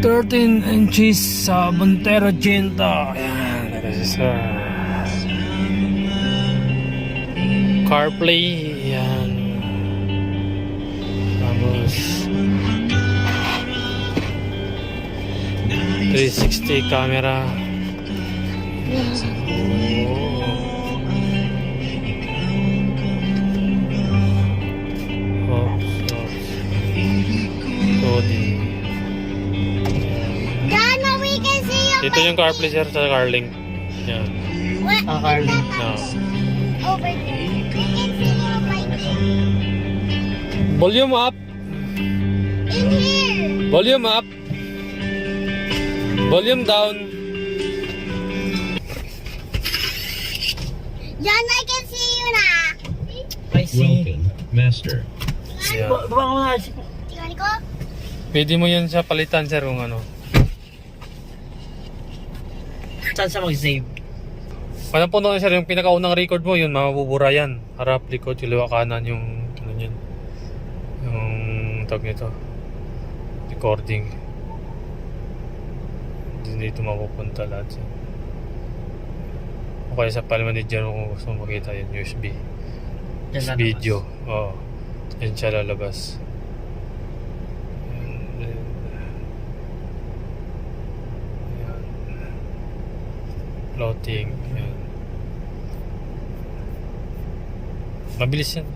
13 inches sa Montero Ginta. Ayan, this is CarPlay. Ayan. Tapos 360 camera. Oh, so 2D. Dana, we can see your Dito yung CarPlay sir sa CarLink. Yan. Carly. No. Over there. We can see your bike. Volume up. In here. Volume up. Volume down. John, I can see you na. I see. Welcome, Master. Yan. Baka mo na. Tingnan ko. Pwede mo yan sa palitan sir kung ano. Saan siya mag-save? Walang puno na sir yung pinakaunang record mo yun mabubura yan. Harap, likod, kaliwa, kanan yung ano yan. Yung tawag nito. Recording. Hindi dito mapupunta lahat yan. O kaya sa file manager mo kung gusto mo makita yun, USB. Yan lalabas. Video. Oo. Yan siya lalabas. Ayan. Floating. Ayan. Mabilis yan.